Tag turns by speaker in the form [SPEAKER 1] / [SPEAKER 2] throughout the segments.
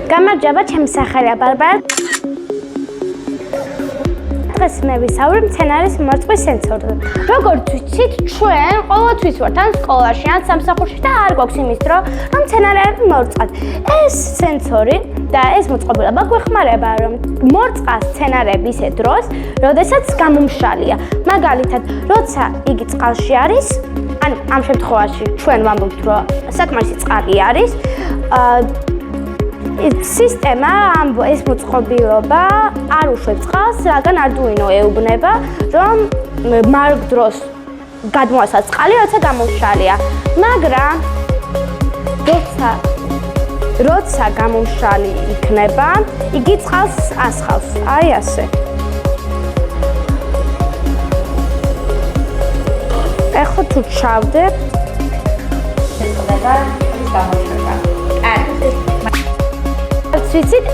[SPEAKER 1] გამარჯობა, ჩემი სახელია ბარბარა. დღეს მე ვისაუბრებ მცენარის მორწყვის სენსორზე. როგორც ვიცით, ჩვენ ყოველთვის ვართ ან სკოლაში, ან სამსახურში და არ გვაქვს იმის დრო, რომ მცენარეები მორწყათ. ეს სენსორი და ეს მოწყობილობა გვეხმარება, რომ მორწყას მცენარეები ისე დროს, როდესაც გამომშალია. მაგალითად, როცა იგი წყალში არის, ან ამ შემთხვევაში ჩვენ ვამბობთ, რომ საკმარისი წყალი არის, სისტემა ეს მოწყობილობა არ უშვებს წყალს, რადგან Arduino ეუბნება, რომ მარგ დროს გადმოასწროს წყალი, როცა გამომშალია. მაგრამ როცა გამომშალი იქნება, იგი წყალს ასხავს. აი ასე. ეხლა თუ ჩავდებთ, ეცოდება ის გამომშალება. ვიცით,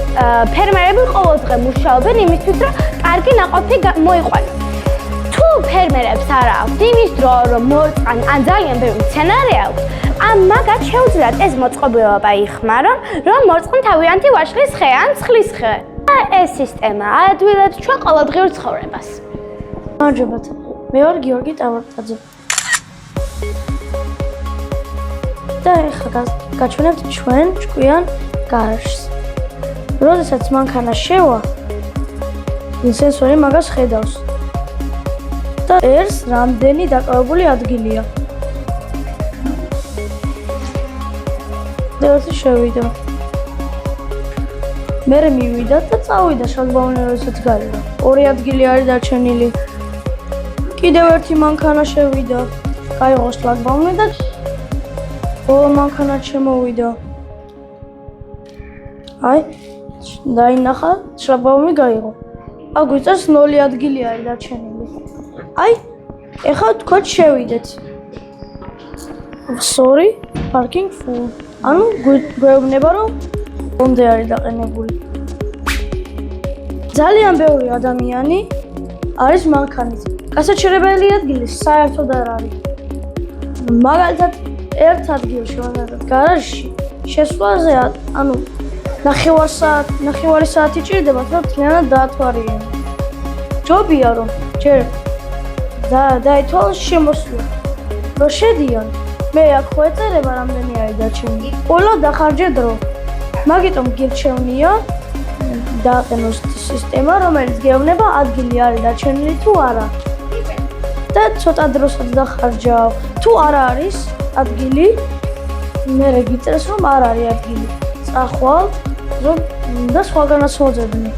[SPEAKER 1] ფერმერები ყოველდღე მუშაობენ იმისთვის, რომ კარგი ნაყოფი მოიყვანონ. თუ ფერმერებს არ აქვს იმის დრო, რომ მორწყან, ან ძალიან ბევრი მცენარე აქვს, მაგათ შეუძლიათ ეს მოწყობილობა იხმარონ, რომ მორწყონ თავიანთი ვაშლის ხე ან ცხლის ხე. ეს სისტემა აადვილებს ჩვენ ყოველდღიურ ცხოვრებას.
[SPEAKER 2] გამარჯობათ, მე ვარ გიორგი ტავარტაძე. და ეხლა გაჩვენებთ ჩვენ ჭკვიან გარშს. როდესაც მანქანა შევა, სენსორი მაგას ხედავს და ერს რამდენი დაკავებული ადგილია. და შევიდა. მე მივიდა და წავიდა შლაგბაუმი, როდესაც გაიგო. ორი ადგილი არის დარჩენილი. კიდევ ერთი მანქანა შევიდა. გაიღო შლაგბაუმი და ბოლო მანქანა შემოვიდა. აი დაინახა, შლაგბაუმი გაიღო. აქ გვიწევს 0 ადგილი არის დარჩენილი. აი, ეხლა თქვენ შევიდეთ. Sorry, parking full. ანუ გვეუბნება, რომ ბონდე არის დაყენებული. ძალიან ბევრი ადამიანი არის მანქანით. გასაჩერებელი ადგილი საერთოდ არ არის. მაგალითად, ერთ ადგილში, მაგალითად, გარაჟში შესვლაზე, ანუ ნახევარი საათი ჭირდებათ, რომ მთლიანად დაათვალიერონ. ჯობია, რომ ჯერ დაითვალოს შემოსვლა. რომ შედიან, მე აქ ხო ეწერება რამდენი არის დარჩენილი. ყველა დახარჯე დრო. მაგიტომ გირჩევნია დააყენოს სისტემა, რომელიც გეუბნება ადგილი არის დარჩენილი თუ არა. და ცოტა დროსაც დახარჯავ. თუ არ არის ადგილი, მე გიწერს, რომ არ არის ადგილი. წახვალ და სხვაგანაც მოძებნი.